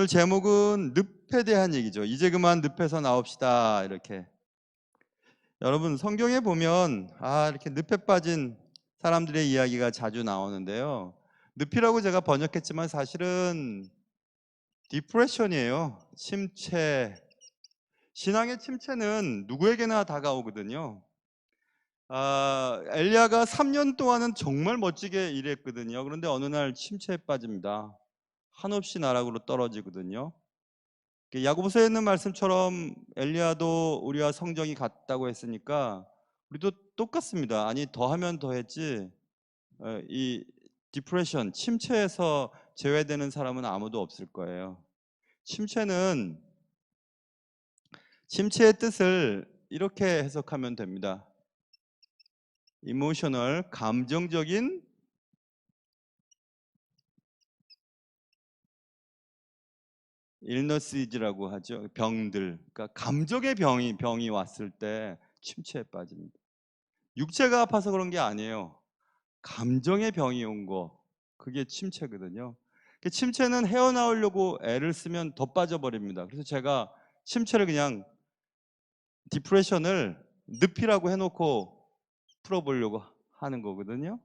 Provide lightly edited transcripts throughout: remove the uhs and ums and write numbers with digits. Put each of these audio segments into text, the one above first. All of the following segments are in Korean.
오늘 제목은 늪에 대한 얘기죠. 이제 그만 늪에서 나옵시다. 이렇게. 여러분 성경에 보면 이렇게 늪에 빠진 사람들의 이야기가 자주 나오는데요. 늪이라고 제가 번역했지만 사실은 디프레션이에요. 침체. 신앙의 침체는 누구에게나 다가오거든요. 엘리야가 3년 동안은 정말 멋지게 일했거든요. 그런데 어느 날 침체에 빠집니다. 한없이 나락으로 떨어지거든요. 야고보서에 있는 말씀처럼 엘리야도 우리와 성정이 같다고 했으니까 우리도 똑같습니다. 아니 더하면 더했지 이 디프레션, 침체에서 제외되는 사람은 아무도 없을 거예요. 침체의 뜻을 이렇게 해석하면 됩니다. 이모셔널, 감정적인 일너시즈라고 하죠. 병들. 그러니까 감정의 병이 왔을 때 침체에 빠집니다. 육체가 아파서 그런 게 아니에요. 감정의 병이 온 거, 그게 침체거든요. 침체는 헤어나오려고 애를 쓰면 더 빠져버립니다. 그래서 제가 침체를 그냥 디프레션을 늪이라고 해놓고 풀어보려고 하는 거거든요.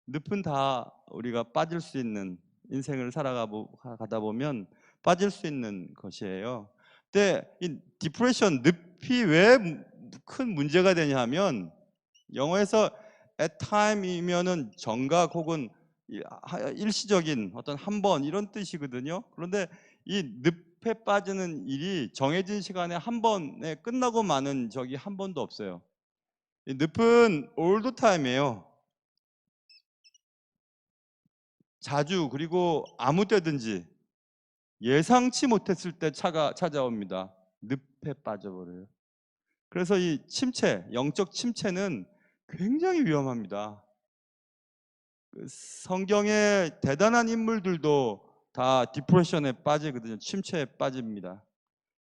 늪은 다 우리가 빠질 수 있는, 인생을 살아가다 보면 빠질 수 있는 것이에요. 근데 이 디프레션, 늪이 왜 큰 문제가 되냐 하면, 영어에서 at time이면은 정각 혹은 일시적인 어떤 한 번 이런 뜻이거든요. 그런데 이 늪에 빠지는 일이 정해진 시간에 한 번에 끝나고 마는 적이 한 번도 없어요. 이 늪은 all the time이에요. 자주, 그리고 아무 때든지 예상치 못했을 때 찾아옵니다. 늪에 빠져버려요. 그래서 이 침체, 영적 침체는 굉장히 위험합니다. 성경의 대단한 인물들도 다 디프레션에 빠지거든요. 침체에 빠집니다.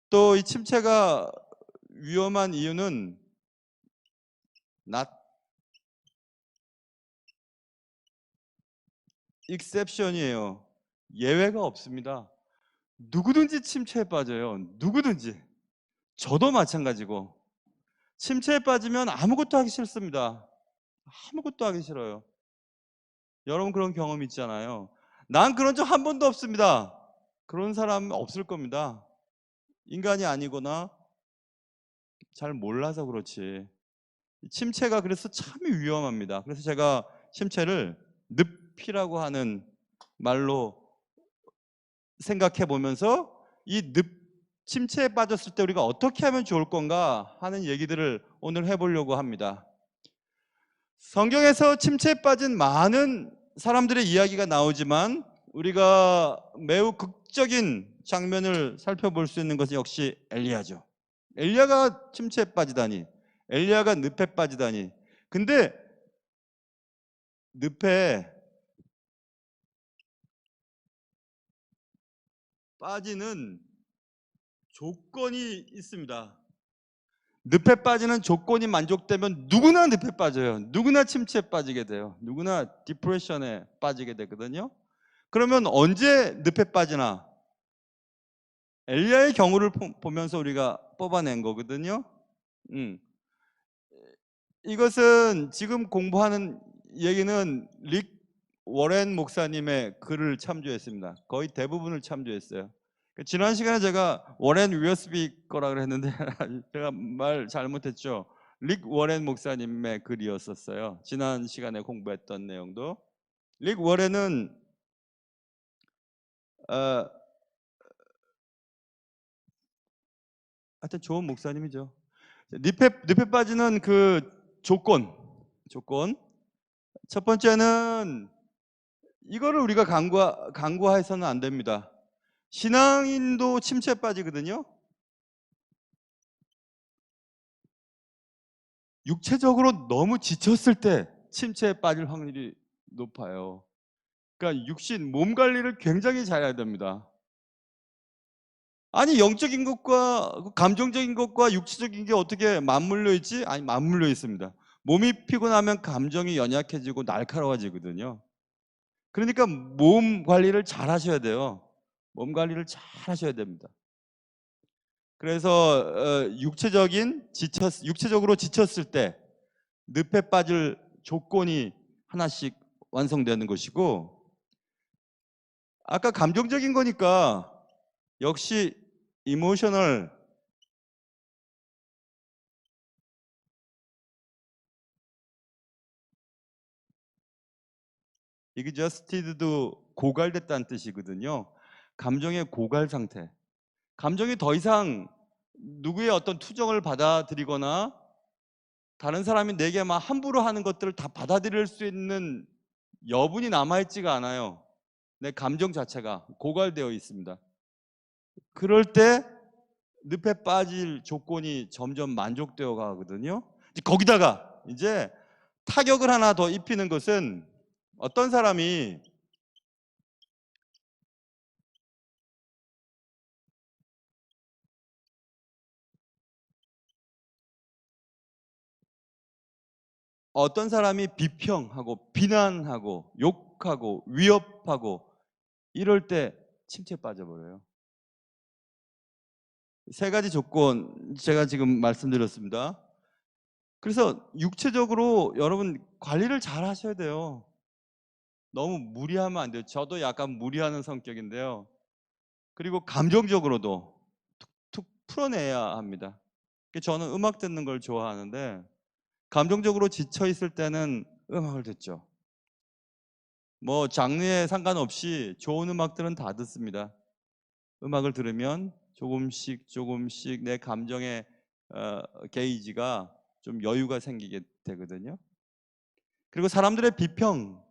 또 이 침체가 위험한 이유는 not exception이에요. 예외가 없습니다. 누구든지 침체에 빠져요. 누구든지. 저도 마찬가지고. 침체에 빠지면 아무것도 하기 싫습니다. 아무것도 하기 싫어요. 여러분 그런 경험 있잖아요. 난 그런 적 한 번도 없습니다. 그런 사람 없을 겁니다. 인간이 아니거나 잘 몰라서 그렇지. 침체가 그래서 참 위험합니다. 그래서 제가 침체를 늪이라고 하는 말로 생각해 보면서 이 침체에 빠졌을 때 우리가 어떻게 하면 좋을 건가 하는 얘기들을 오늘 해보려고 합니다. 성경에서 침체에 빠진 많은 사람들의 이야기가 나오지만 우리가 매우 극적인 장면을 살펴볼 수 있는 것은 역시 엘리야죠. 엘리야가 침체에 빠지다니, 엘리야가 늪에 빠지다니. 근데 늪에 빠지는 조건이 있습니다. 늪에 빠지는 조건이 만족되면 누구나 늪에 빠져요. 누구나 침체에 빠지게 돼요. 누구나 디프레션에 빠지게 되거든요. 그러면 언제 늪에 빠지나? 엘리야의 경우를 보면서 우리가 뽑아낸 거거든요. 이것은 지금 공부하는 얘기는 릭 워렌 목사님의 글을 참조했습니다. 거의 대부분을 참조했어요. 지난 시간에 제가 워렌 위어스비 거라 그랬는데 제가 말 잘못했죠. 릭 워렌 목사님의 글이었었어요. 지난 시간에 공부했던 내용도. 릭 워렌은 하여튼 좋은 목사님이죠. 늪에 빠지는 그 조건. 첫 번째는 이거를 우리가 간과해서는 안 됩니다. 신앙인도 침체에 빠지거든요. 육체적으로 너무 지쳤을 때 침체에 빠질 확률이 높아요. 그러니까 몸 관리를 굉장히 잘해야 됩니다. 아니 영적인 것과 감정적인 것과 육체적인 게 어떻게 맞물려 있지? 아니 맞물려 있습니다. 몸이 피곤하면 감정이 연약해지고 날카로워지거든요. 그러니까 몸 관리를 잘 하셔야 돼요. 몸 관리를 잘 하셔야 됩니다. 그래서 육체적으로 지쳤을 때 늪에 빠질 조건이 하나씩 완성되는 것이고, 아까 감정적인 거니까 역시 이모셔널, exhausted도 고갈됐다는 뜻이거든요. 감정의 고갈 상태. 감정이 더 이상 누구의 어떤 투정을 받아들이거나 다른 사람이 내게 막 함부로 하는 것들을 다 받아들일 수 있는 여분이 남아있지가 않아요. 내 감정 자체가 고갈되어 있습니다. 그럴 때 늪에 빠질 조건이 점점 만족되어 가거든요. 거기다가 이제 타격을 하나 더 입히는 것은, 어떤 사람이 비평하고 비난하고 욕하고 위협하고 이럴 때 침체에 빠져버려요. 세 가지 조건 제가 지금 말씀드렸습니다. 그래서 육체적으로 여러분 관리를 잘 하셔야 돼요. 너무 무리하면 안 돼요. 저도 약간 무리하는 성격인데요. 그리고 감정적으로도 툭툭 풀어내야 합니다. 저는 음악 듣는 걸 좋아하는데, 감정적으로 지쳐 있을 때는 음악을 듣죠. 뭐 장르에 상관없이 좋은 음악들은 다 듣습니다. 음악을 들으면 조금씩 조금씩 내 감정의 게이지가 좀 여유가 생기게 되거든요. 그리고 사람들의 비평,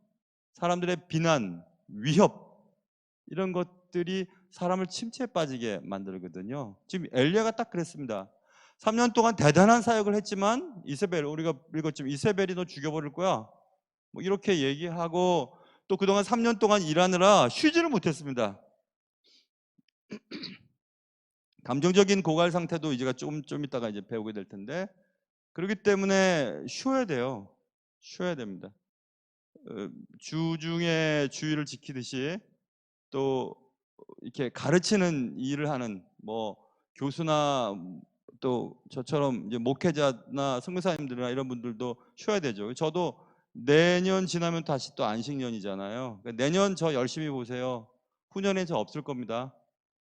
사람들의 비난, 위협, 이런 것들이 사람을 침체에 빠지게 만들거든요. 지금 엘리야가 딱 그랬습니다. 3년 동안 대단한 사역을 했지만 이세벨, 우리가 읽었지만 이세벨이 너 죽여버릴 거야, 뭐 이렇게 얘기하고, 또 그동안 3년 동안 일하느라 쉬지를 못했습니다. 감정적인 고갈 상태도 이제가 좀 있다가 이제 배우게 될 텐데, 그렇기 때문에 쉬어야 돼요. 쉬어야 됩니다. 주중에 주의를 지키듯이 또 이렇게 가르치는 일을 하는 뭐 교수나 또 저처럼 이제 목회자나 선교사님들이나 이런 분들도 쉬어야 되죠. 저도 내년 지나면 다시 또 안식년이잖아요. 그러니까 내년 저 열심히 보세요. 후년에 저 없을 겁니다.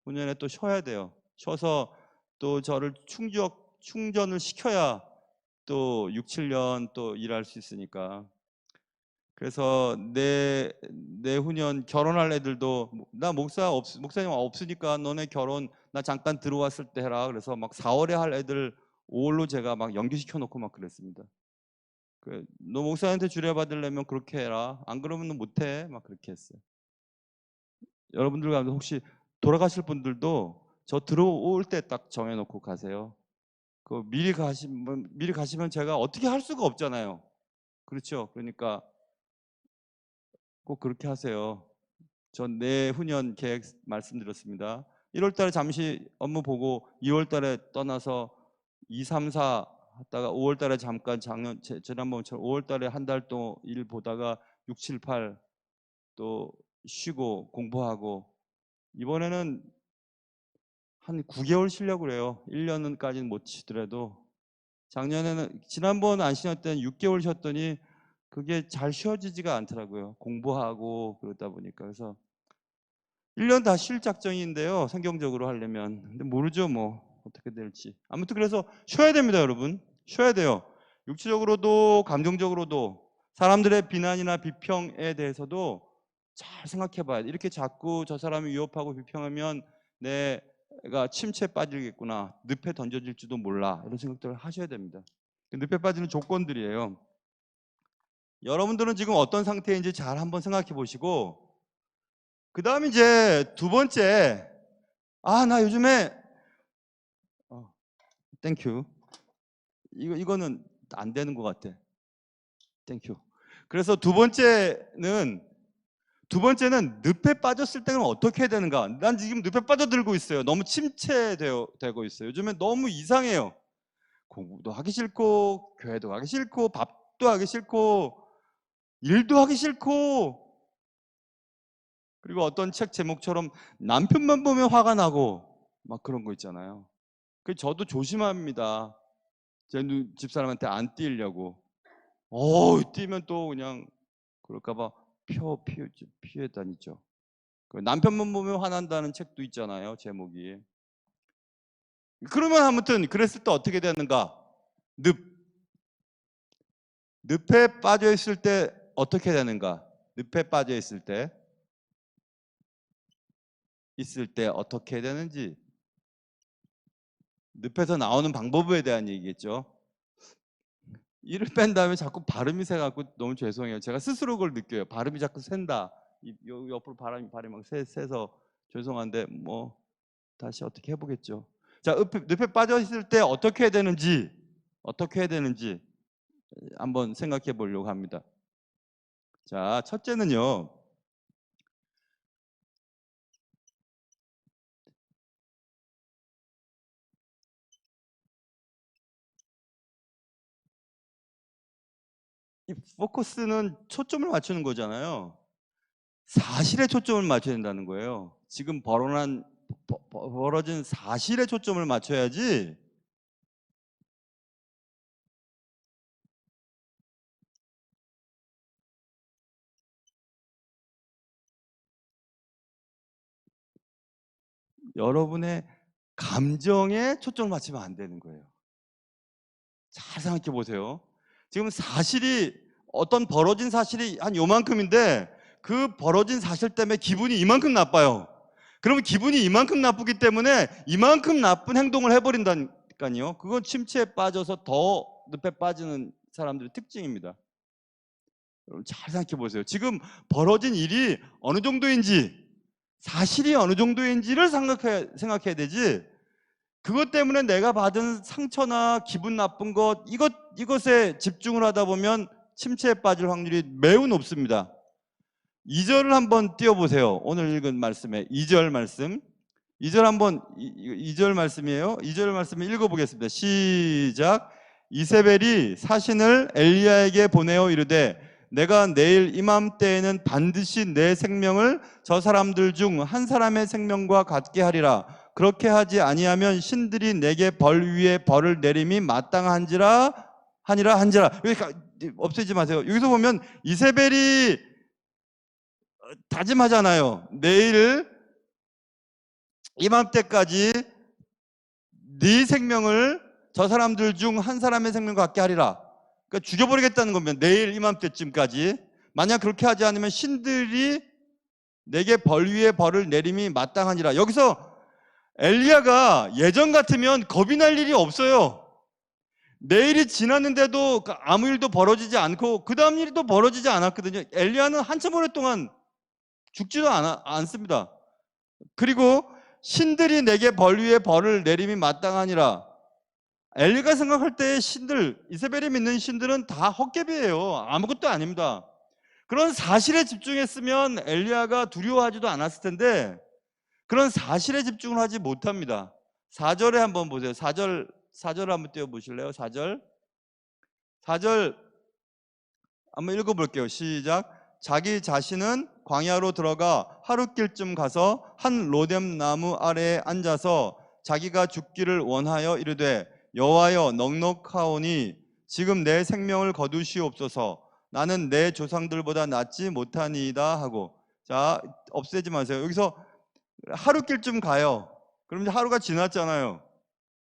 후년에 또 쉬어야 돼요. 쉬어서 또 저를 충전을 시켜야 또 6, 7년 또 일할 수 있으니까. 그래서 내후년 결혼할 애들도, 나 목사님 없으니까 너네 결혼 나 잠깐 들어왔을 때 해라. 그래서 막 4월에 할 애들 5월로 제가 막 연기시켜 놓고 막 그랬습니다. 너 목사한테 주례받으려면 그렇게 해라. 안 그러면 못해. 막 그렇게 했어요. 여러분들 가운데 혹시 돌아가실 분들도 저 들어올 때 딱 정해놓고 가세요. 미리 가시면 제가 어떻게 할 수가 없잖아요. 그렇죠. 그러니까 꼭 그렇게 하세요. 전 내후년 계획 말씀드렸습니다. 1월 달에 잠시 업무 보고 2월 달에 떠나서 2, 3, 4 하다가 5월 달에 잠깐 지난번처럼 5월 달에 한 달 동안 일 보다가 6, 7, 8 또 쉬고 공부하고, 이번에는 한 9개월 쉬려고 그래요. 1년까지는 못 쉬더라도. 지난번 안 쉬었을 때는 6개월 쉬었더니 그게 잘 쉬어지지가 않더라고요. 공부하고 그러다 보니까. 그래서 1년 다 쉴 작정인데요. 성경적으로 하려면. 근데 모르죠, 뭐. 어떻게 될지. 아무튼 그래서 쉬어야 됩니다, 여러분. 쉬어야 돼요. 육체적으로도 감정적으로도 사람들의 비난이나 비평에 대해서도 잘 생각해 봐야 돼. 이렇게 자꾸 저 사람이 위협하고 비평하면 내가 침체에 빠지겠구나. 늪에 던져질지도 몰라. 이런 생각들을 하셔야 됩니다. 늪에 빠지는 조건들이에요. 여러분들은 지금 어떤 상태인지 잘 한번 생각해 보시고, 그 다음 이제 두 번째, 나 요즘에, 땡큐. 이거는 안 되는 것 같아. 땡큐. 그래서 두 번째는 늪에 빠졌을 때는 어떻게 해야 되는가? 난 지금 늪에 빠져들고 있어요. 너무 침체되고 있어요. 요즘에 너무 이상해요. 공부도 하기 싫고, 교회도 가기 싫고, 밥도 하기 싫고, 일도 하기 싫고, 그리고 어떤 책 제목처럼 남편만 보면 화가 나고 막 그런 거 있잖아요. 그 저도 조심합니다. 제 집사람한테 안 띄려고. 띄면 또 그냥 그럴까봐 피해 다니죠. 그 남편만 보면 화난다는 책도 있잖아요, 제목이. 그러면 아무튼 그랬을 때 어떻게 되는가? 늪에 빠져 있을 때 어떻게 되는가? 늪에 빠져 있을 때 어떻게 되는지, 늪에서 나오는 방법에 대한 얘기겠죠. 이를 뺀 다음에 자꾸 발음이 새갖고 너무 죄송해요. 제가 스스로 그걸 느껴요. 발음이 자꾸 샌다. 옆으로 발음이 막 새서 죄송한데 뭐 다시 어떻게 해보겠죠. 자, 늪에 빠져 있을 때 어떻게 해야 되는지 한번 생각해 보려고 합니다. 자, 첫째는요. 이 포커스는 초점을 맞추는 거잖아요. 사실에 초점을 맞춰야 된다는 거예요. 지금 벌어진 사실에 초점을 맞춰야지. 여러분의 감정에 초점을 맞추면 안 되는 거예요. 잘 생각해 보세요. 지금 어떤 벌어진 사실이 한 요만큼인데 그 벌어진 사실 때문에 기분이 이만큼 나빠요. 그러면 기분이 이만큼 나쁘기 때문에 이만큼 나쁜 행동을 해버린다니까요. 그건 침체에 빠져서 더 늪에 빠지는 사람들의 특징입니다. 여러분 잘 생각해 보세요. 지금 벌어진 일이 어느 정도인지, 사실이 어느 정도인지를 생각해야 되지, 그것 때문에 내가 받은 상처나 기분 나쁜 이것에 집중을 하다 보면 침체에 빠질 확률이 매우 높습니다. 2절을 한번 띄워보세요. 오늘 읽은 말씀에 2절 말씀. 2절 말씀이에요. 2절 말씀을 읽어보겠습니다. 시작. 이세벨이 사신을 엘리야에게 보내어 이르되 내가 내일 이맘때에는 반드시 내 생명을 저 사람들 중 한 사람의 생명과 같게 하리라. 그렇게 하지 아니하면 신들이 내게 벌 위에 벌을 내림이 마땅한지라 하니라. 여기 없애지 마세요. 여기서 보면 이세벨이 다짐하잖아요. 내일 이맘때까지 네 생명을 저 사람들 중 한 사람의 생명과 같게 하리라. 그러니까 죽여버리겠다는 겁니다. 내일 이맘때쯤까지. 만약 그렇게 하지 않으면 신들이 내게 벌 위에 벌을 내림이 마땅하니라. 여기서 엘리야가 예전 같으면 겁이 날 일이 없어요. 내일이 지났는데도 아무 일도 벌어지지 않고 그 다음 일이 또 벌어지지 않았거든요. 엘리야는 한참 오랫동안 죽지도 않습니다. 그리고 신들이 내게 벌 위에 벌을 내림이 마땅하니라. 엘리가 생각할 때 이세벨이 믿는 신들은 다 헛개비예요. 아무것도 아닙니다. 그런 사실에 집중했으면 엘리야가 두려워하지도 않았을 텐데 그런 사실에 집중을 하지 못합니다. 4절에 한번 보세요. 4절 한번 띄워보실래요? 4절 한번 읽어볼게요. 시작. 자기 자신은 광야로 들어가 하룻길쯤 가서 한 로뎀 나무 아래에 앉아서 자기가 죽기를 원하여 이르되 여호와여 넉넉하오니 지금 내 생명을 거두시옵소서. 나는 내 조상들보다 낫지 못하니이다 하고. 자, 없애지 마세요. 여기서 하룻길쯤 가요. 그럼 이제 하루가 지났잖아요.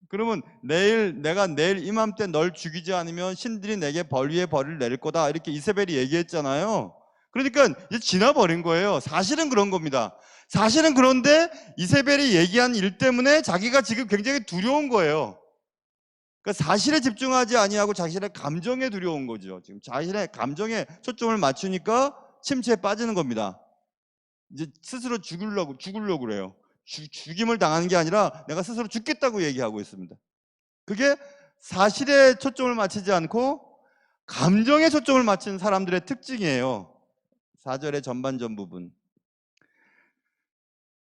그러면 내가 내일 이맘때 널 죽이지 않으면 신들이 내게 벌 위에 벌을 내릴 거다. 이렇게 이세벨이 얘기했잖아요. 그러니까 이제 지나버린 거예요. 사실은 그런 겁니다. 사실은 그런데 이세벨이 얘기한 일 때문에 자기가 지금 굉장히 두려운 거예요. 그러니까 사실에 집중하지 아니하고 자신의 감정에 두려운 거죠. 지금 자신의 감정에 초점을 맞추니까 침체에 빠지는 겁니다. 이제 스스로 죽으려고 그래요. 죽임을 당하는 게 아니라 내가 스스로 죽겠다고 얘기하고 있습니다. 그게 사실에 초점을 맞추지 않고 감정에 초점을 맞춘 사람들의 특징이에요. 4절의 전반전 부분.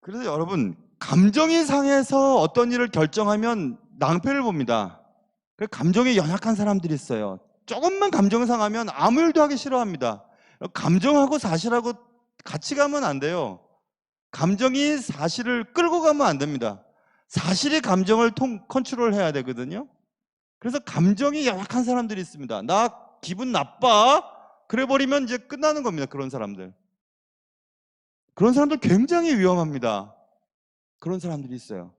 그래서 여러분, 감정이 상해서 어떤 일을 결정하면 낭패를 봅니다. 감정이 연약한 사람들이 있어요. 조금만 감정이 상하면 아무 일도 하기 싫어합니다. 감정하고 사실하고 같이 가면 안 돼요. 감정이 사실을 끌고 가면 안 됩니다. 사실이 감정을 컨트롤해야 되거든요. 그래서 감정이 약한 사람들이 있습니다. 나 기분 나빠? 그래 버리면 이제 끝나는 겁니다. 그런 사람들. 그런 사람들 굉장히 위험합니다. 그런 사람들이 있어요.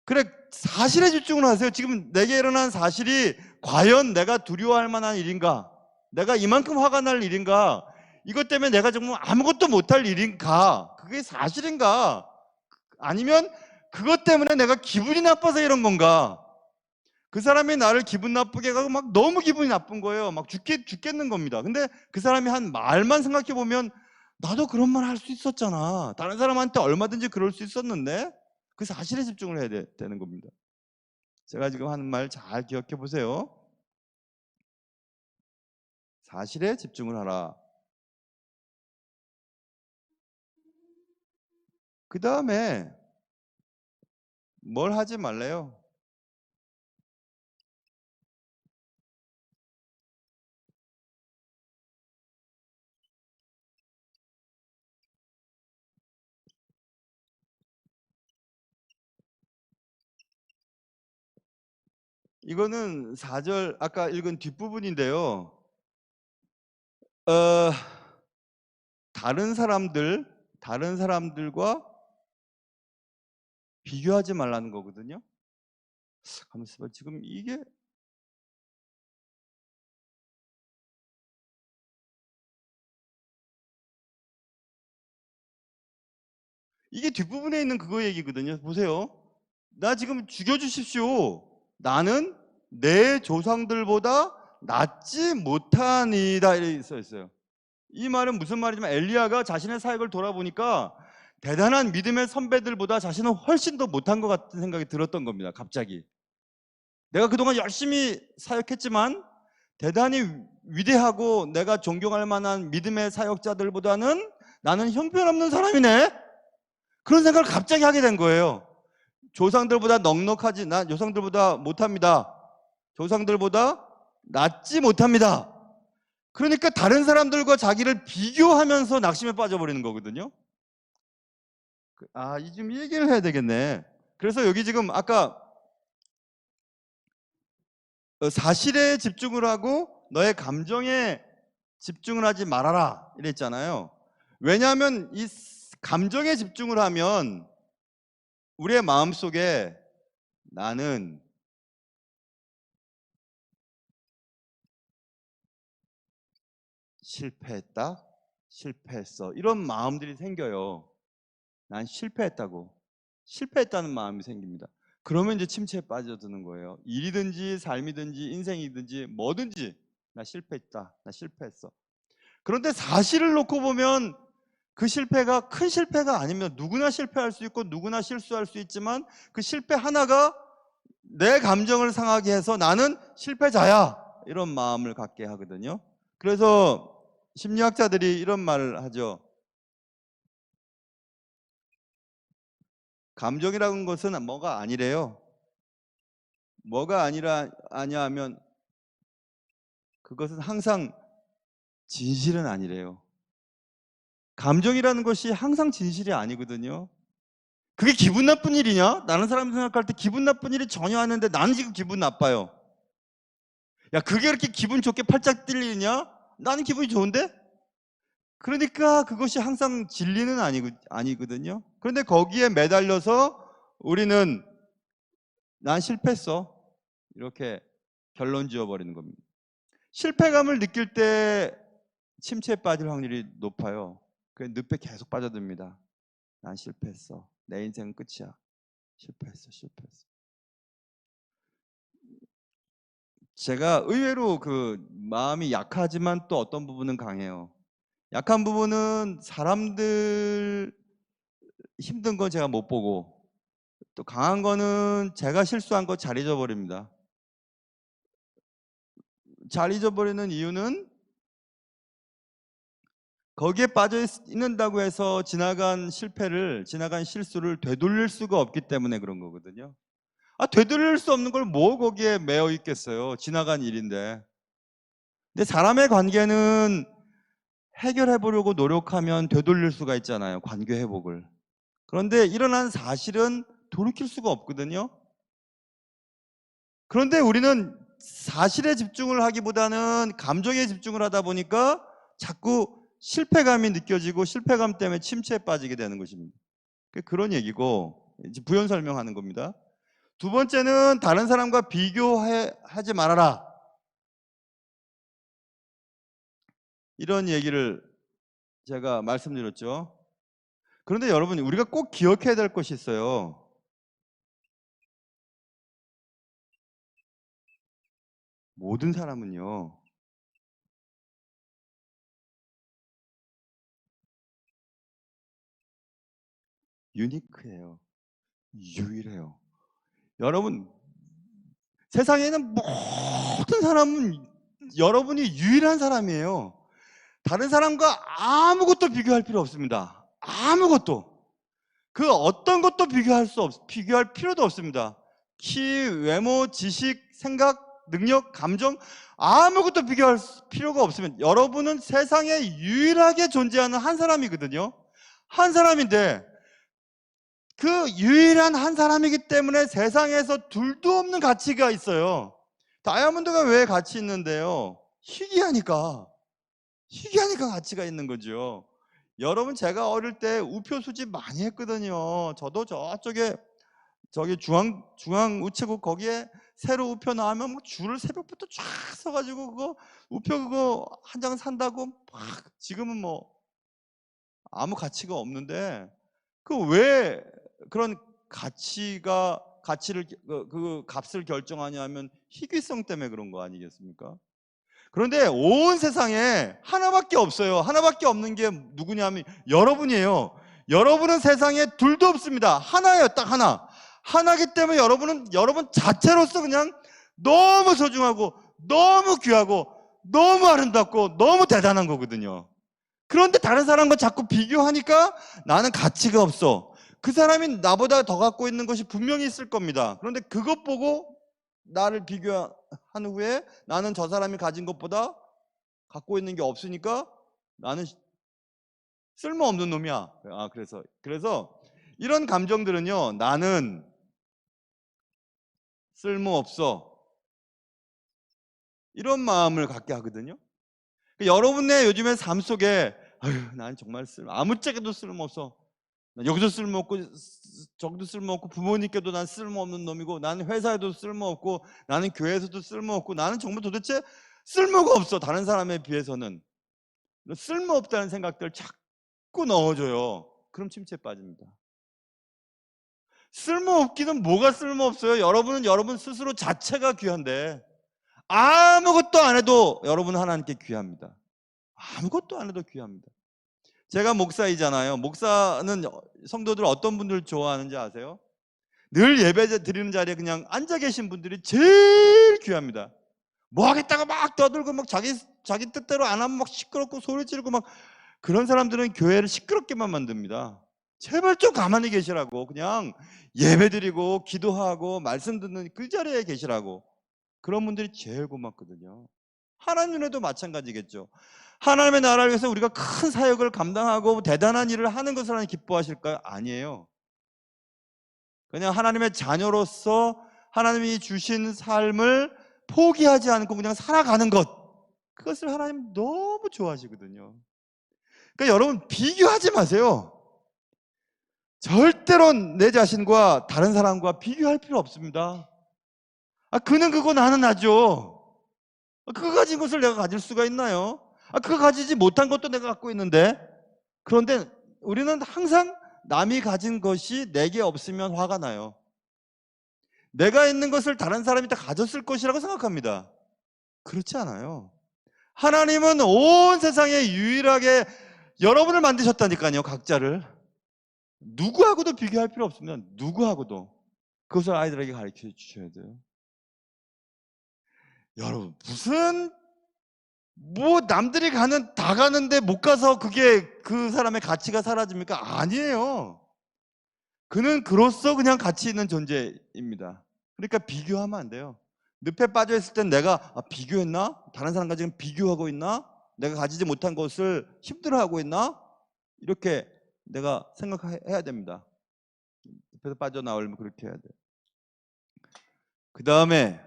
그래, 사실에 집중을 하세요. 지금 내게 일어난 사실이 과연 내가 두려워할 만한 일인가? 내가 이만큼 화가 날 일인가? 이것 때문에 내가 정말 아무것도 못할 일인가? 그게 사실인가? 아니면 그것 때문에 내가 기분이 나빠서 이런 건가? 그 사람이 나를 기분 나쁘게 하고 막 너무 기분이 나쁜 거예요. 막 죽겠는 겁니다. 근데 그 사람이 한 말만 생각해 보면 나도 그런 말 할 수 있었잖아. 다른 사람한테 얼마든지 그럴 수 있었는데 그 사실에 집중을 해야 되는 겁니다. 제가 지금 하는 말 잘 기억해 보세요. 사실에 집중을 하라. 그 다음에 뭘 하지 말래요? 이거는 4절 아까 읽은 뒷부분인데요. 어, 다른 사람들과 비교하지 말라는 거거든요. 가만있어 봐. 지금 이게 뒷부분에 있는 그거 얘기거든요. 보세요. 나 지금 죽여주십시오. 나는 내 조상들보다 낫지 못하니다. 이렇게 써 있어요. 이 말은 무슨 말이냐면 엘리야가 자신의 사역을 돌아보니까 대단한 믿음의 선배들보다 자신은 훨씬 더 못한 것 같은 생각이 들었던 겁니다. 갑자기. 내가 그동안 열심히 사역했지만 대단히 위대하고 내가 존경할 만한 믿음의 사역자들보다는 나는 형편없는 사람이네. 그런 생각을 갑자기 하게 된 거예요. 조상들보다 넉넉하지, 난 조상들보다 못합니다. 조상들보다 낫지 못합니다. 그러니까 다른 사람들과 자기를 비교하면서 낙심에 빠져버리는 거거든요. 지금 이 얘기를 해야 되겠네. 그래서 여기 지금 아까 사실에 집중을 하고 너의 감정에 집중을 하지 말아라 이랬잖아요. 왜냐하면 이 감정에 집중을 하면 우리의 마음속에 나는 실패했다, 실패했어 이런 마음들이 생겨요. 난 실패했다는 마음이 생깁니다. 그러면 이제 침체에 빠져드는 거예요. 일이든지 삶이든지 인생이든지 뭐든지 나 실패했다, 나 실패했어. 그런데 사실을 놓고 보면 그 실패가 큰 실패가 아닙니다. 누구나 실패할 수 있고 누구나 실수할 수 있지만 그 실패 하나가 내 감정을 상하게 해서 나는 실패자야 이런 마음을 갖게 하거든요. 그래서 심리학자들이 이런 말을 하죠. 감정이라는 것은 뭐가 아니래요. 뭐가 아니냐 하면 그것은 항상 진실은 아니래요. 감정이라는 것이 항상 진실이 아니거든요. 그게 기분 나쁜 일이냐? 다른 사람 생각할 때 기분 나쁜 일이 전혀 아닌데 나는 지금 기분 나빠요. 야, 그게 그렇게 기분 좋게 팔짝 뛸 일이냐? 나는 기분이 좋은데? 그러니까 그것이 항상 진리는 아니거든요. 그런데 거기에 매달려서 우리는 난 실패했어. 이렇게 결론 지어버리는 겁니다. 실패감을 느낄 때 침체에 빠질 확률이 높아요. 그 늪에 계속 빠져듭니다. 난 실패했어. 내 인생은 끝이야. 실패했어. 제가 의외로 그 마음이 약하지만 또 어떤 부분은 강해요. 약한 부분은 사람들 힘든 건 제가 못 보고 또 강한 거는 제가 실수한 거 잘 잊어버립니다. 잘 잊어버리는 이유는 거기에 빠져 있는다고 해서 지나간 실수를 되돌릴 수가 없기 때문에 그런 거거든요. 되돌릴 수 없는 걸 뭐 거기에 매여 있겠어요. 지나간 일인데. 근데 사람의 관계는 해결해 보려고 노력하면 되돌릴 수가 있잖아요. 관계 회복을. 그런데 일어난 사실은 돌이킬 수가 없거든요. 그런데 우리는 사실에 집중을 하기보다는 감정에 집중을 하다 보니까 자꾸 실패감이 느껴지고 실패감 때문에 침체에 빠지게 되는 것입니다. 그런 얘기고 이제 부연 설명하는 겁니다. 두 번째는 다른 사람과 비교하지 말아라. 이런 얘기를 제가 말씀드렸죠. 그런데 여러분, 우리가 꼭 기억해야 될 것이 있어요. 모든 사람은요, 유니크해요. 유일해요. 여러분, 세상에 있는 모든 사람은 여러분이 유일한 사람이에요. 다른 사람과 아무것도 비교할 필요 없습니다. 아무것도. 그 어떤 것도 비교할 필요도 없습니다. 키, 외모, 지식, 생각, 능력, 감정, 아무것도 비교할 필요가 없으면 여러분은 세상에 유일하게 존재하는 한 사람이거든요. 한 사람인데 그 유일한 한 사람이기 때문에 세상에서 둘도 없는 가치가 있어요. 다이아몬드가 왜 가치 있는데요? 희귀하니까. 희귀하니까 가치가 있는 거죠. 여러분, 제가 어릴 때 우표 수집 많이 했거든요. 저도 저기 중앙 우체국 거기에 새로 우표 나오면 뭐 줄을 새벽부터 쫙 서가지고 그거 우표 그거 한 장 산다고 막. 지금은 뭐 아무 가치가 없는데 그 왜 그런 가치를 그 값을 결정하냐면 희귀성 때문에 그런 거 아니겠습니까? 그런데 온 세상에 하나밖에 없어요. 하나밖에 없는 게 누구냐면 여러분이에요. 여러분은 세상에 둘도 없습니다. 하나예요. 딱 하나. 하나기 때문에 여러분 자체로서 그냥 너무 소중하고 너무 귀하고 너무 아름답고 너무 대단한 거거든요. 그런데 다른 사람과 자꾸 비교하니까 나는 가치가 없어. 그 사람이 나보다 더 갖고 있는 것이 분명히 있을 겁니다. 그런데 그것 보고 나를 비교한 후에 나는 저 사람이 가진 것보다 갖고 있는 게 없으니까 나는 쓸모없는 놈이야. 그래서 이런 감정들은요, 나는 쓸모없어, 이런 마음을 갖게 하거든요. 여러분의 요즘의 삶 속에 난 정말 아무짝에도 쓸모없어, 여기도 쓸모없고 저기도 쓸모없고 부모님께도 난 쓸모없는 놈이고 나는 회사에도 쓸모없고 나는 교회에서도 쓸모없고 나는 정말 도대체 쓸모가 없어. 다른 사람에 비해서는 쓸모없다는 생각들 자꾸 넣어줘요. 그럼 침체에 빠집니다. 쓸모없기는 뭐가 쓸모없어요? 여러분은 여러분 스스로 자체가 귀한데 아무것도 안 해도 여러분 하나님께 귀합니다. 아무것도 안 해도 귀합니다. 제가 목사이잖아요. 목사는 성도들 어떤 분들 좋아하는지 아세요? 늘 예배 드리는 자리에 그냥 앉아 계신 분들이 제일 귀합니다. 뭐 하겠다고 막 떠들고 막 자기 뜻대로 안 하면 막 시끄럽고 소리 지르고 막. 그런 사람들은 교회를 시끄럽게만 만듭니다. 제발 좀 가만히 계시라고. 그냥 예배 드리고 기도하고 말씀 듣는 그 자리에 계시라고. 그런 분들이 제일 고맙거든요. 하나님 눈에도 마찬가지겠죠. 하나님의 나라를 위해서 우리가 큰 사역을 감당하고 대단한 일을 하는 것을 하나님 기뻐하실까요? 아니에요. 그냥 하나님의 자녀로서 하나님이 주신 삶을 포기하지 않고 그냥 살아가는 것, 그것을 하나님 너무 좋아하시거든요. 그러니까 여러분, 비교하지 마세요. 절대로 내 자신과 다른 사람과 비교할 필요 없습니다. 그는 그거 나는 나죠. 그거 가진 것을 내가 가질 수가 있나요? 그거 가지지 못한 것도 내가 갖고 있는데. 그런데 우리는 항상 남이 가진 것이 내게 없으면 화가 나요. 내가 있는 것을 다른 사람이 다 가졌을 것이라고 생각합니다. 그렇지 않아요. 하나님은 온 세상에 유일하게 여러분을 만드셨다니까요. 각자를. 누구하고도 비교할 필요 없습니다. 누구하고도. 그것을 아이들에게 가르쳐 주셔야 돼요. 여러분, 무슨 남들이 다 가는데 못 가서 그게 그 사람의 가치가 사라집니까? 아니에요. 그는 그로서 그냥 가치 있는 존재입니다. 그러니까 비교하면 안 돼요. 늪에 빠져 있을 땐 내가 비교했나? 다른 사람과 지금 비교하고 있나? 내가 가지지 못한 것을 힘들어하고 있나? 이렇게 내가 생각해야 됩니다. 늪에서 빠져나오려면 그렇게 해야 돼요. 그 다음에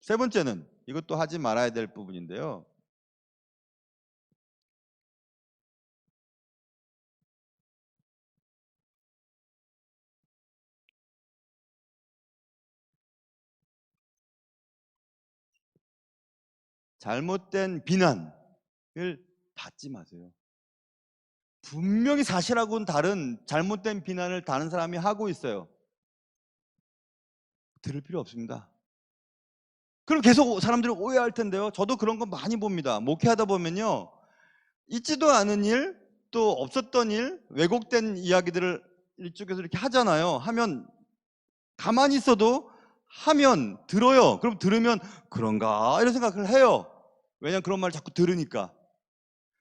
세 번째는 이것도 하지 말아야 될 부분인데요. 잘못된 비난을 받지 마세요. 분명히 사실하고는 다른 잘못된 비난을 다른 사람이 하고 있어요. 들을 필요 없습니다. 그럼 계속 사람들이 오해할 텐데요. 저도 그런 거 많이 봅니다. 목회하다 보면요. 있지도 않은 일, 또 없었던 일, 왜곡된 이야기들을 이쪽에서 이렇게 하잖아요. 하면 가만히 있어도 하면 들어요. 그럼 들으면 그런가 이런 생각을 해요. 왜냐면 그런 말 자꾸 들으니까.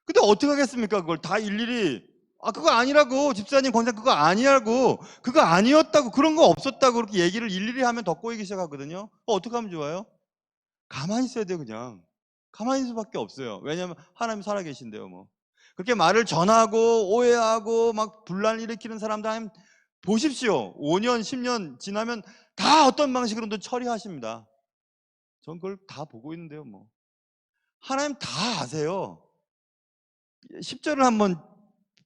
근데 어떻게 하겠습니까? 그걸 다 일일이 그거 아니라고 집사님 권사 그거 아니라고 그거 아니었다고 그런 거 없었다고 그렇게 얘기를 일일이 하면 더 꼬이기 시작하거든요. 어떻게 하면 좋아요? 가만히 있어야 돼요. 그냥 가만히 있을 수밖에 없어요. 왜냐하면 하나님 살아계신데요. 뭐 그렇게 말을 전하고 오해하고 막 분란 일으키는 사람들 하면 보십시오. 5년 10년 지나면 다 어떤 방식으로든 처리하십니다. 전 그걸 다 보고 있는데요. 뭐 하나님 다 아세요. 10절을 한번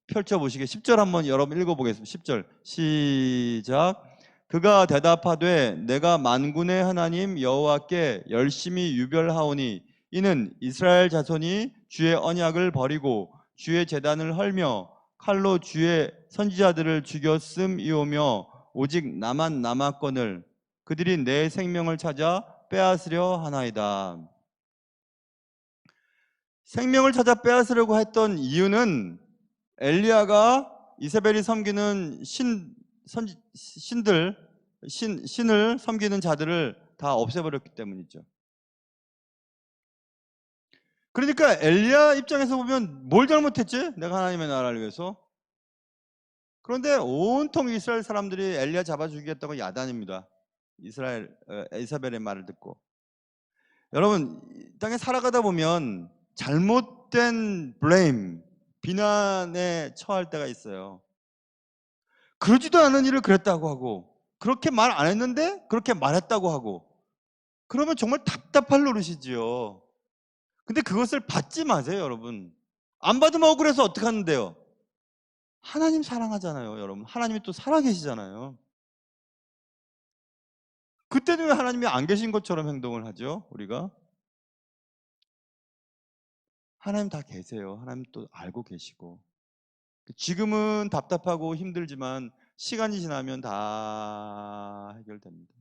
펼쳐보시게. 10절 한번 여러분 읽어보겠습니다. 10절 시작. 그가 대답하되 내가 만군의 하나님 여호와께 열심히 유별하오니 이는 이스라엘 자손이 주의 언약을 버리고 주의 제단을 헐며 칼로 주의 선지자들을 죽였음이오며 오직 나만 남았거늘 그들이 내 생명을 찾아 빼앗으려 하나이다. 생명을 찾아 빼앗으려고 했던 이유는 엘리야가 이세벨이 섬기는 신을 섬기는 자들을 다 없애버렸기 때문이죠. 그러니까 엘리야 입장에서 보면 뭘 잘못했지? 내가 하나님의 나라를 위해서. 그런데 온통 이스라엘 사람들이 엘리야 잡아 죽이겠다고 야단입니다. 이사벨의 말을 듣고. 여러분, 이 땅에 살아가다 보면 잘못된 비난에 처할 때가 있어요. 그러지도 않은 일을 그랬다고 하고 그렇게 말 안 했는데 그렇게 말했다고 하고 그러면 정말 답답할 노릇이지요. 근데 그것을 받지 마세요, 여러분. 안 받으면 억울해서 어떻게 하는데요? 하나님 사랑하잖아요, 여러분. 하나님이 또 살아계시잖아요. 그때는 왜 하나님이 안 계신 것처럼 행동을 하죠, 우리가? 하나님 다 계세요. 하나님 또 알고 계시고. 지금은 답답하고 힘들지만 시간이 지나면 다 해결됩니다.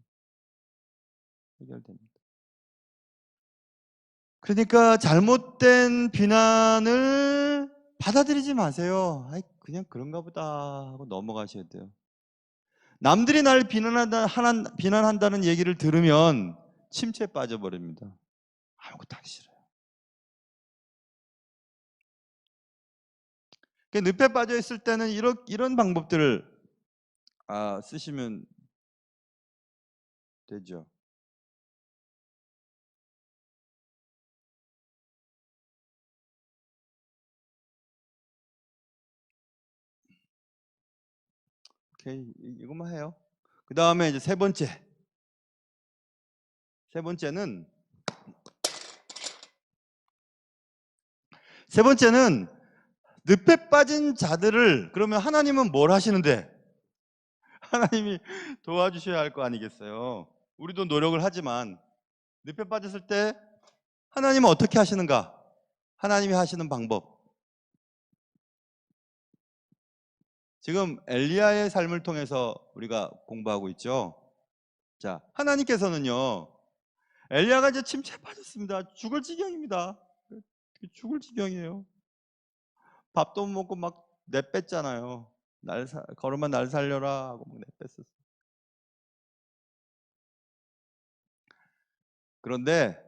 해결됩니다. 그러니까 잘못된 비난을 받아들이지 마세요. 그냥 그런가 보다 하고 넘어가셔야 돼요. 남들이 날 비난한다는 얘기를 들으면 침체에 빠져버립니다. 아무것도 하기 싫어요. 늪에 빠져 있을 때는 이런 방법들을 쓰시면 되죠. 오케이, 이것만 해요. 그 다음에 이제 세 번째는 늪에 빠진 자들을 그러면 하나님은 뭘 하시는데? 하나님이 도와주셔야 할 거 아니겠어요? 우리도 노력을 하지만 늪에 빠졌을 때 하나님은 어떻게 하시는가? 하나님이 하시는 방법. 지금 엘리야의 삶을 통해서 우리가 공부하고 있죠. 자, 하나님께서는요. 엘리야가 이제 침체에 빠졌습니다. 죽을 지경입니다. 죽을 지경이에요. 밥도 못 먹고 막 내뺐잖아요. 걸음만 날 살려라 하고 막 내뺐었어요. 그런데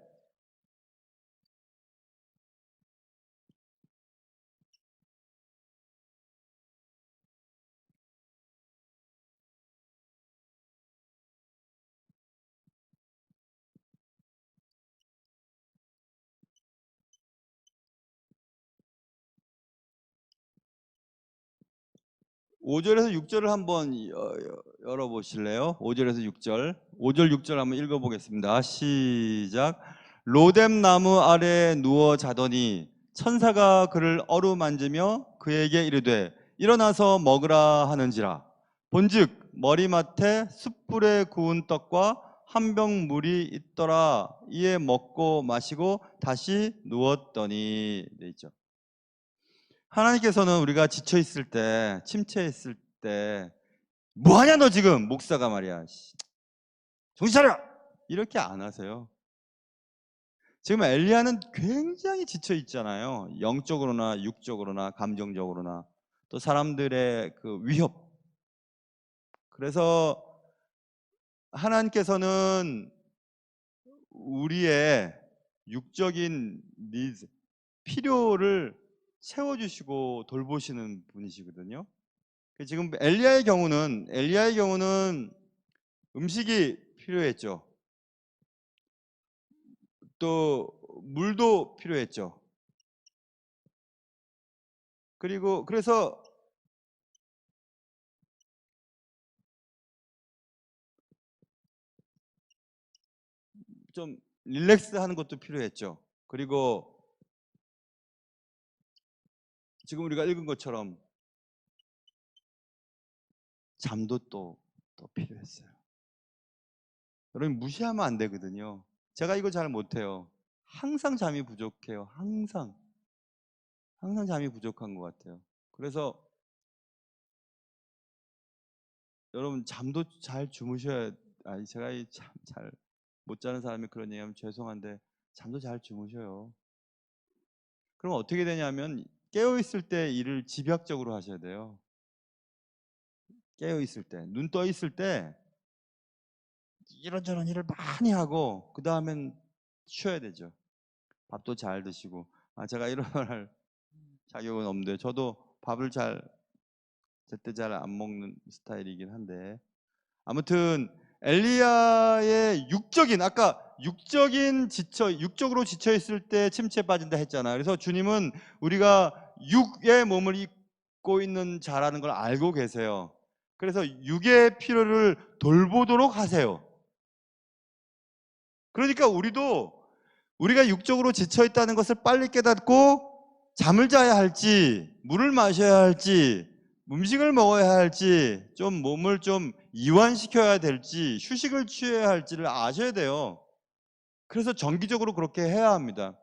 5절에서 6절을 한번 열어보실래요? 5절에서 6절. 5절 6절 한번 읽어보겠습니다. 시작. 로뎀 나무 아래 누워 자더니 천사가 그를 어루만지며 그에게 이르되 일어나서 먹으라 하는지라. 본즉 머리맡에 숯불에 구운 떡과 한 병 물이 있더라. 이에 먹고 마시고 다시 누웠더니 돼 있죠. 하나님께서는 우리가 지쳐 있을 때, 침체했을 때, 뭐 하냐 너 지금 목사가 말이야. 정신 차려. 이렇게 안 하세요. 지금 엘리야는 굉장히 지쳐 있잖아요. 영적으로나 육적으로나 감정적으로나 또 사람들의 그 위협. 그래서 하나님께서는 우리의 육적인 니즈, 필요를 채워주시고 돌보시는 분이시거든요. 지금 엘리야의 경우는 음식이 필요했죠. 또 물도 필요했죠. 그래서 좀 릴렉스 하는 것도 필요했죠. 그리고 지금 우리가 읽은 것처럼 잠도 또 필요했어요. 여러분 무시하면 안 되거든요. 제가 이거 잘 못해요. 항상 잠이 부족해요. 항상 잠이 부족한 것 같아요. 그래서 여러분 잠도 잘 주무셔야. 제가 참 잘 못 자는 사람이 그런 얘기하면 죄송한데 잠도 잘 주무셔요. 그럼 어떻게 되냐면 깨어 있을 때 일을 집약적으로 하셔야 돼요. 깨어 있을 때, 눈 떠 있을 때 이런저런 일을 많이 하고 그 다음엔 쉬어야 되죠. 밥도 잘 드시고. 제가 이런 말 할 자격은 없는데 저도 밥을 제때 잘 안 먹는 스타일이긴 한데, 아무튼 엘리야의 아까 육적으로 지쳐 있을 때 침체에 빠진다 했잖아요. 그래서 주님은 우리가 육의 몸을 입고 있는 자라는 걸 알고 계세요. 그래서 육의 필요를 돌보도록 하세요. 그러니까 우리가 육적으로 지쳐 있다는 것을 빨리 깨닫고 잠을 자야 할지, 물을 마셔야 할지, 음식을 먹어야 할지, 좀 몸을 좀 이완시켜야 될지, 휴식을 취해야 할지를 아셔야 돼요. 그래서 정기적으로 그렇게 해야 합니다.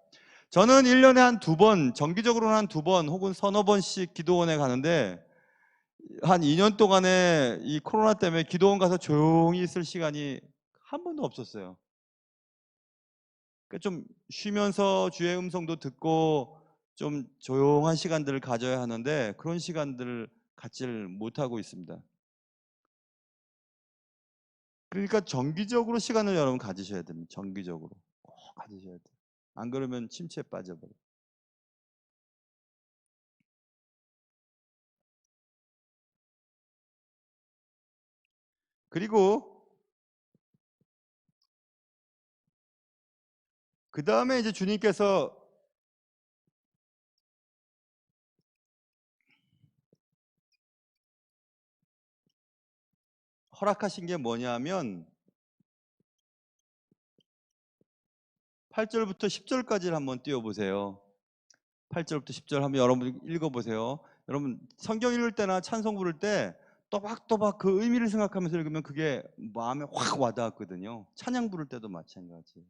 저는 1년에 한 2번, 정기적으로는 한 2번 혹은 서너 번씩 기도원에 가는데, 한 2년 동안에 이 코로나 때문에 기도원 가서 조용히 있을 시간이 한 번도 없었어요. 그러니까 좀 쉬면서 주의 음성도 듣고 좀 조용한 시간들을 가져야 하는데 그런 시간들을 갖지를 못하고 있습니다. 그러니까 정기적으로 시간을 여러분 가지셔야 됩니다. 정기적으로 꼭 가지셔야 돼요. 안 그러면 침체에 빠져버려요. 그리고 그 다음에 이제 주님께서 허락하신 게 뭐냐면 8절부터 10절까지를 한번 띄워보세요. 8절부터 10절 한번 여러분 읽어보세요. 여러분 성경 읽을 때나 찬송 부를 때 또박또박 그 의미를 생각하면서 읽으면 그게 마음에 확 와닿았거든요. 찬양 부를 때도 마찬가지,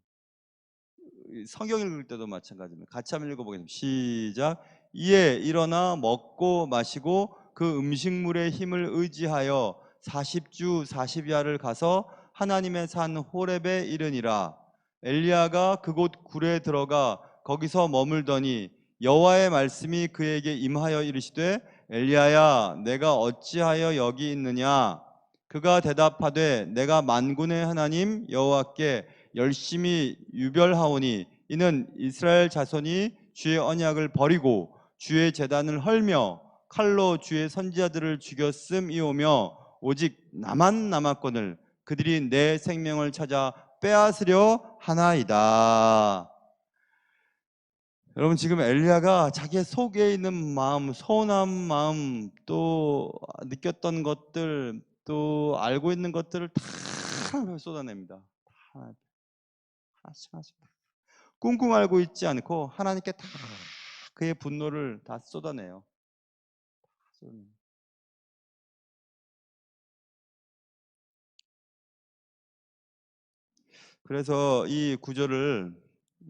성경 읽을 때도 마찬가지입니다. 같이 한번 읽어보겠습니다. 시작. 이에 일어나 먹고 마시고 그 음식물의 힘을 의지하여 40주 40야를 가서 하나님의 산 호렙에 이르니라. 엘리야가 그곳 굴에 들어가 거기서 머물더니 여호와의 말씀이 그에게 임하여 이르시되 엘리야야 내가 어찌하여 여기 있느냐. 그가 대답하되 내가 만군의 하나님 여호와께 열심히 유별하오니 이는 이스라엘 자손이 주의 언약을 버리고 주의 제단을 헐며 칼로 주의 선지자들을 죽였음이오며 오직 나만 남았거늘 그들이 내 생명을 찾아 빼앗으려 하나이다. 여러분 지금 엘리야가 자기의 속에 있는 마음, 서운한 마음, 또 느꼈던 것들, 또 알고 있는 것들을 다 하나님께 쏟아냅니다. 다 하나씩 하나씩. 꿍꿍 앓고 있지 않고 하나님께 다 그의 분노를 다 쏟아내요. 그래서 이 구절을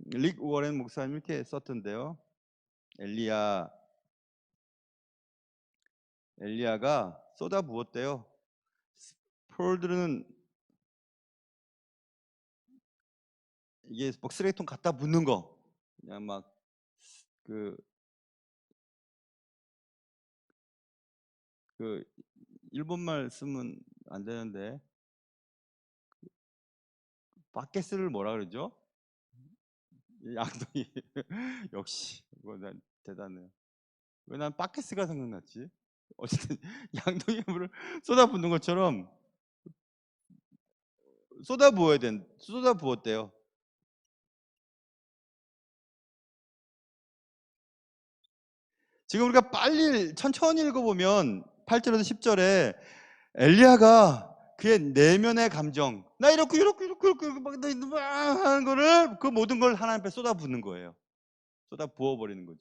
릭 워렌 목사님 이렇게 썼던데요. 엘리야가 쏟아부었대요. 폴들은 이게 막 쓰레기통 갖다 붓는 거, 그냥 막 그 일본말 쓰면 안 되는데 바켓을 뭐라 그러죠? 양동이. 역시 난 대단해요. 왜 난 바켓스가 생각났지? 어쨌든 양동이에 물을 쏟아붓는 것처럼 쏟아부었대요. 지금 우리가 빨리 천천히 읽어보면 8절에서 10절에 엘리야가 그의 내면의 감정, 나 이렇고 막 하는 거를, 그 모든 걸 하나님 앞에 쏟아붓는 거예요. 쏟아 부어버리는 거죠.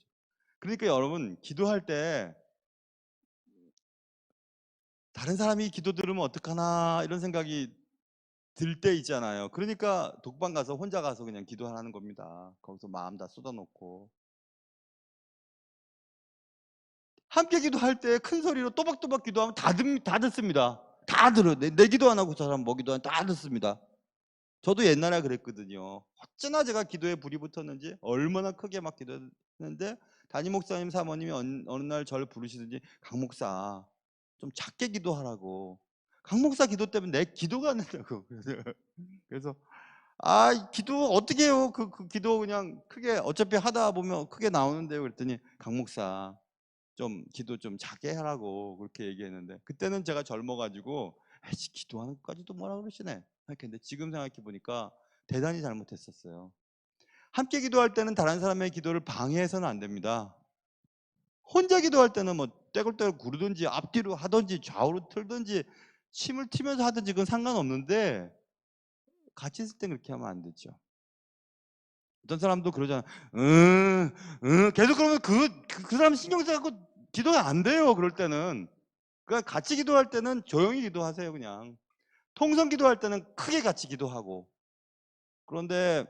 그러니까 여러분 기도할 때 다른 사람이 기도 들으면 어떡하나 이런 생각이 들 때 있잖아요. 그러니까 독방 가서 혼자 가서 그냥 기도하라는 겁니다. 거기서 마음 다 쏟아놓고. 함께 기도할 때 큰 소리로 또박또박 기도하면 다 듣습니다. 다 들어요. 내 기도 안 하고 저 사람 뭐 기도하면 다 듣습니다. 저도 옛날에 그랬거든요. 어쩌나 제가 기도에 불이 붙었는지 얼마나 크게 막 기도했는데 담임 목사님 사모님이 어느 날 저를 부르시든지 강 목사 좀 작게 기도하라고. 강 목사 기도 때문에 내 기도가 안 된다고. 그래서 기도 어떻게 해요? 그 기도 그냥 크게 어차피 하다 보면 크게 나오는데요. 그랬더니 강 목사 좀 기도 좀 작게 하라고 그렇게 얘기했는데, 그때는 제가 젊어가지고 에이, 기도하는 것까지도 뭐라 그러시네 했는데 지금 생각해 보니까 대단히 잘못했었어요. 함께 기도할 때는 다른 사람의 기도를 방해해서는 안 됩니다. 혼자 기도할 때는 뭐 떼굴떼굴 구르든지 앞뒤로 하든지 좌우로 틀든지 침을 튀면서 하든지 그건 상관없는데 같이 있을 땐 그렇게 하면 안 되죠. 어떤 사람도 그러잖아. 계속 그러면 그 사람 신경 써갖고 기도가 안 돼요. 그럴 때는. 그러니까 같이 기도할 때는 조용히 기도하세요. 그냥 통성 기도할 때는 크게 같이 기도하고. 그런데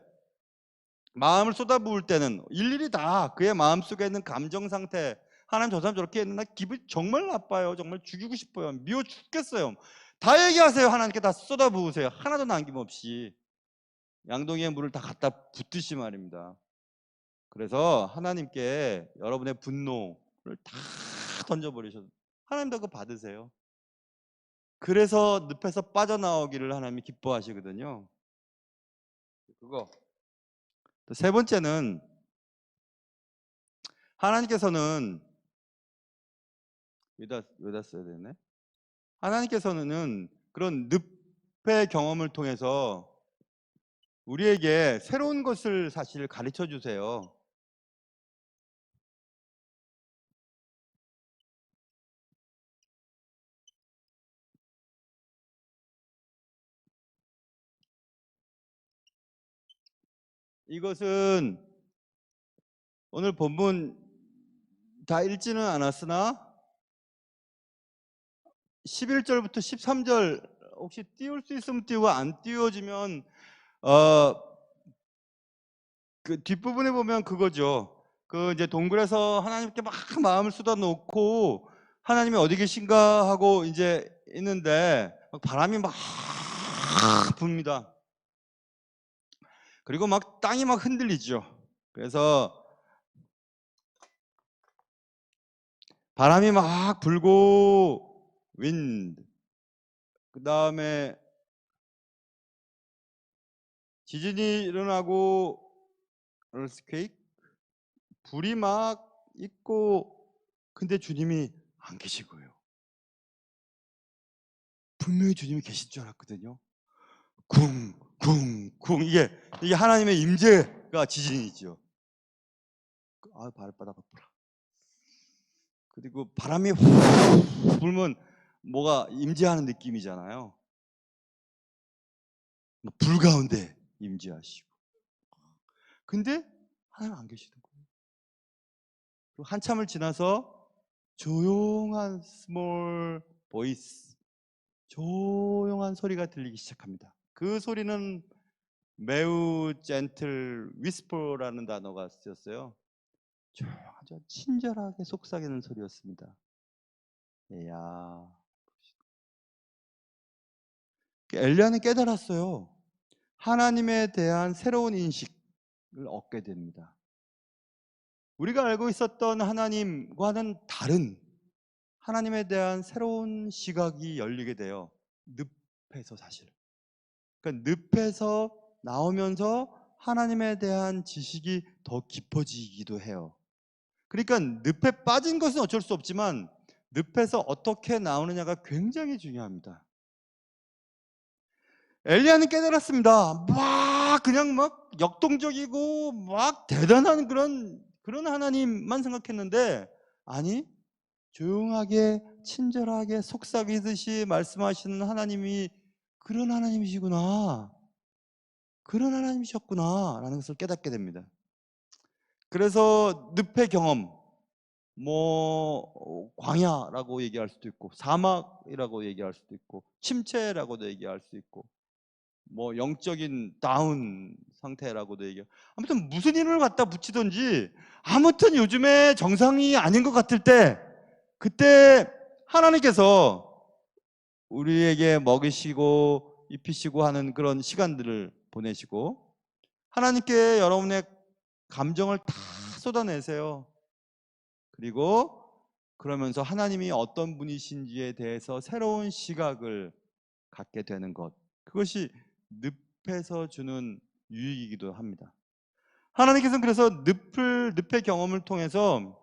마음을 쏟아부을 때는 일일이 다 그의 마음속에 있는 감정 상태, 하나님 저 사람 저렇게 했는데 나 기분이 정말 나빠요. 정말 죽이고 싶어요. 미워 죽겠어요. 다 얘기하세요. 하나님께 다 쏟아부으세요. 하나도 남김없이. 양동이의 물을 다 갖다 붓듯이 말입니다. 그래서 하나님께 여러분의 분노를 다 던져버리셔도 하나님도 그거 받으세요. 그래서 늪에서 빠져나오기를 하나님이 기뻐하시거든요. 그거. 또 세 번째는 하나님께서는 여기다 써야 되네. 하나님께서는 그런 늪의 경험을 통해서 우리에게 새로운 것을 사실 가르쳐 주세요. 이것은 오늘 본문 다 읽지는 않았으나 11절부터 13절 혹시 띄울 수 있으면 띄우고 안 띄워지면 그 뒷부분에 보면 그거죠. 그 이제 동굴에서 하나님께 막 마음을 쏟아놓고 하나님이 어디 계신가 하고 이제 있는데 막 바람이 막 붑니다. 그리고 막 땅이 막 흔들리죠. 그래서 바람이 막 불고 윈드, 그 다음에 지진이 일어나고 earthquake, 불이 막 있고, 근데 주님이 안 계시고요. 분명히 주님이 계신 줄 알았거든요. 쿵쿵쿵, 이게 하나님의 임재가 지진이죠. 발바닥 아프라. 그리고 바람이 훅 불면 뭐가 임재하는 느낌이잖아요. 불 가운데 임재하시고. 근데 하나님 안 계시는 거예요. 그리고 한참을 지나서 조용한 스몰 보이스, 조용한 소리가 들리기 시작합니다. 그 소리는 매우 젠틀 위스퍼라는 단어가 쓰였어요. 아주 친절하게 속삭이는 소리였습니다. 야, 엘리야는 깨달았어요. 하나님에 대한 새로운 인식을 얻게 됩니다. 우리가 알고 있었던 하나님과는 다른 하나님에 대한 새로운 시각이 열리게 돼요. 늪에서 사실. 그러니까 늪에서 나오면서 하나님에 대한 지식이 더 깊어지기도 해요. 그러니까 늪에 빠진 것은 어쩔 수 없지만 늪에서 어떻게 나오느냐가 굉장히 중요합니다. 엘리야는 깨달았습니다. 그냥 역동적이고 대단한 그런 하나님만 생각했는데, 아니, 조용하게 친절하게 속삭이듯이 말씀하시는 하나님이 그런 하나님이시구나, 그런 하나님이셨구나 라는 것을 깨닫게 됩니다. 그래서 늪의 경험, 광야라고 얘기할 수도 있고 사막이라고 얘기할 수도 있고 침체라고도 얘기할 수 있고 영적인 다운 상태라고도 얘기해요. 아무튼 무슨 이름을 갖다 붙이든지 아무튼 요즘에 정상이 아닌 것 같을 때, 그때 하나님께서 우리에게 먹이시고 입히시고 하는 그런 시간들을 보내시고, 하나님께 여러분의 감정을 다 쏟아내세요. 그리고 그러면서 하나님이 어떤 분이신지에 대해서 새로운 시각을 갖게 되는 것, 그것이 늪에서 주는 유익이기도 합니다. 하나님께서는 그래서 늪의 경험을 통해서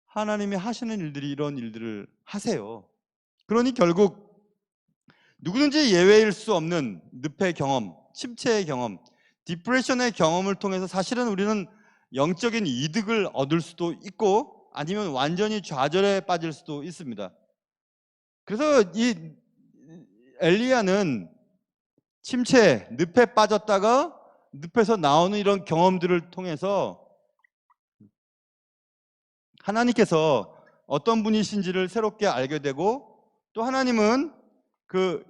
하나님이 하시는 일들이 이런 일들을 하세요. 그러니 결국 누구든지 예외일 수 없는 늪의 경험, 침체의 경험, 디프레션의 경험을 통해서 사실은 우리는 영적인 이득을 얻을 수도 있고 아니면 완전히 좌절에 빠질 수도 있습니다. 그래서 이 엘리야는 침체, 늪에 빠졌다가 늪에서 나오는 이런 경험들을 통해서 하나님께서 어떤 분이신지를 새롭게 알게 되고, 또 하나님은 그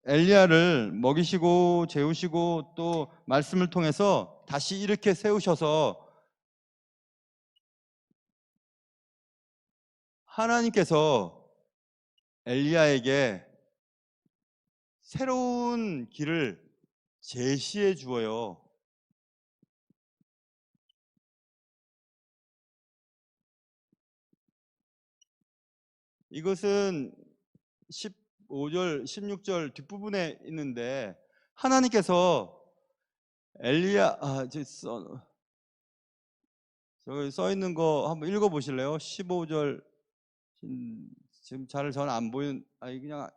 엘리야를 먹이시고 재우시고 또 말씀을 통해서 다시 이렇게 세우셔서 하나님께서 엘리야에게 새로운 길을 제시해 주어요. 이것은 15절, 16절 뒷부분에 있는데, 하나님께서 엘리야, 저기 써 있는 거 한번 읽어 보실래요? 15절, 지금 잘 저는 안 보이는, 그냥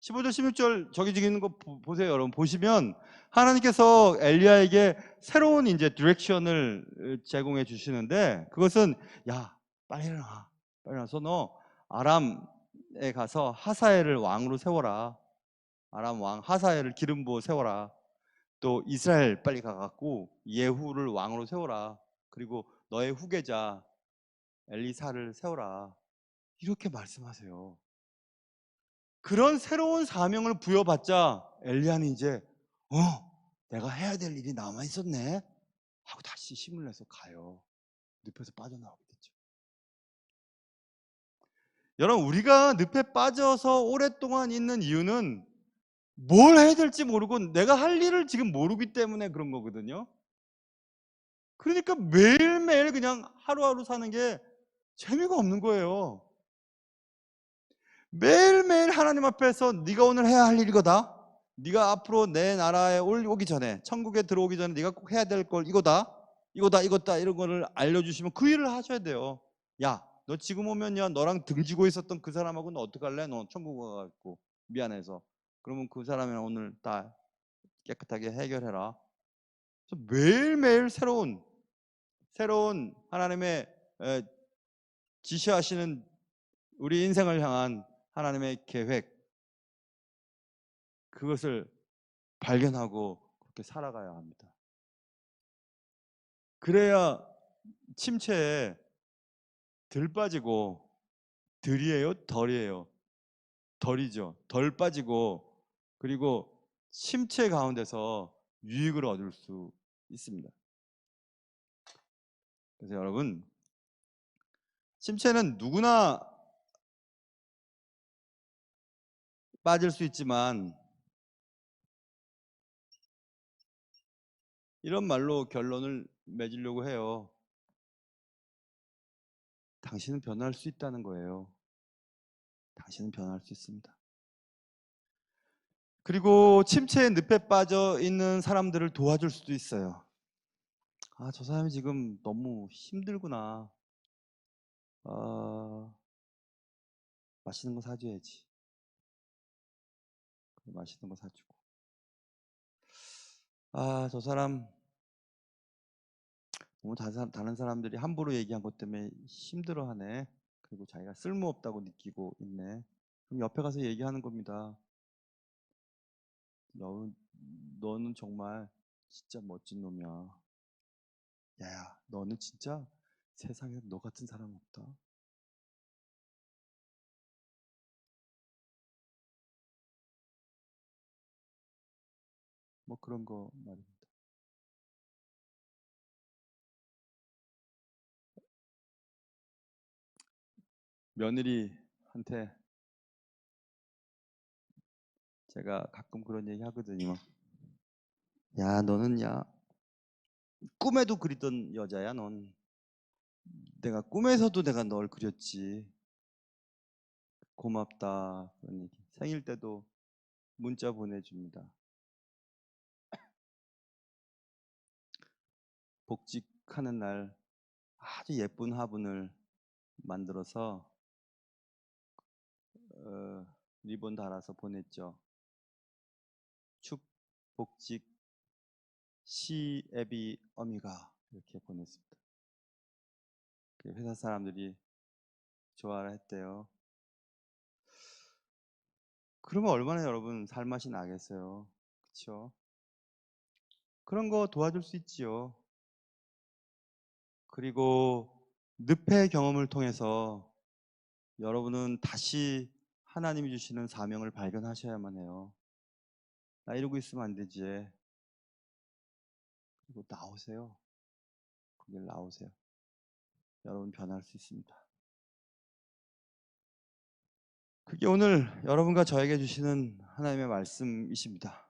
15절, 16절 저기 있는 거 보세요. 여러분 보시면 하나님께서 엘리야에게 새로운 이제 디렉션을 제공해 주시는데, 그것은 야, 빨리 일어나, 빨리 일어나서 너 아람에 가서 하사엘을 왕으로 세워라. 아람 왕 하사엘을 기름 부어 세워라. 또 이스라엘 빨리 가갖고 예후를 왕으로 세워라. 그리고 너의 후계자 엘리사를 세워라. 이렇게 말씀하세요. 그런 새로운 사명을 부여받자 엘리야는 이제 내가 해야 될 일이 남아 있었네 하고 다시 힘을 내서 가요. 늪에서 빠져나오게 됐죠. 여러분, 우리가 늪에 빠져서 오랫동안 있는 이유는 뭘 해야 될지 모르고 내가 할 일을 지금 모르기 때문에 그런 거거든요. 그러니까 매일매일 그냥 하루하루 사는 게 재미가 없는 거예요. 매일매일 하나님 앞에서 네가 오늘 해야 할 일이거다, 네가 앞으로 내 나라에 오기 전에, 천국에 들어오기 전에 네가 꼭 해야 될 걸 이거다, 이거다 이런 거를 알려주시면 그 일을 하셔야 돼요. 야, 너 지금 오면야 너랑 등지고 있었던 그 사람하고는 어떡할래? 너 천국 가갖고 미안해서. 그러면 그 사람이랑 오늘 다 깨끗하게 해결해라. 그래서 매일매일 새로운 하나님의 에, 지시하시는 우리 인생을 향한 하나님의 계획, 그것을 발견하고 그렇게 살아가야 합니다. 그래야 침체에 덜 빠지고, 덜이에요, 덜이에요? 덜이죠. 덜 빠지고, 그리고 침체 가운데서 유익을 얻을 수 있습니다. 그래서 여러분, 침체는 누구나 빠질 수 있지만, 이런 말로 결론을 맺으려고 해요. 당신은 변할 수 있다는 거예요. 당신은 변할 수 있습니다. 그리고 침체의 늪에 빠져 있는 사람들을 도와줄 수도 있어요. 아, 저 사람이 지금 너무 힘들구나. 맛있는 거 사줘야지. 맛있는 거 사주고. 아, 저 사람 너무 다른 사람들이 함부로 얘기한 것 때문에 힘들어하네. 그리고 자기가 쓸모없다고 느끼고 있네. 그럼 옆에 가서 얘기하는 겁니다. 너는 정말 진짜 멋진 놈이야. 야야, 너는 진짜 세상에 너 같은 사람 없다. 뭐 그런 거 말입니다. 며느리한테 제가 가끔 그런 얘기 하거든요. 야, 너는 꿈에도 그리던 여자야, 넌. 내가 꿈에서도 내가 널 그렸지. 고맙다. 그런 얘기. 생일 때도 문자 보내줍니다. 복직하는 날 아주 예쁜 화분을 만들어서 리본 달아서 보냈죠. 축 복직 시애비 어미가 이렇게 보냈습니다. 회사 사람들이 좋아를 했대요. 그러면 얼마나 여러분 살맛이 나겠어요. 그렇죠? 그런 거 도와줄 수 있지요. 그리고 늪의 경험을 통해서 여러분은 다시 하나님이 주시는 사명을 발견하셔야만 해요. 나 이러고 있으면 안 되지. 그리고 나오세요. 거길 나오세요. 여러분 변할 수 있습니다. 그게 오늘 여러분과 저에게 주시는 하나님의 말씀이십니다.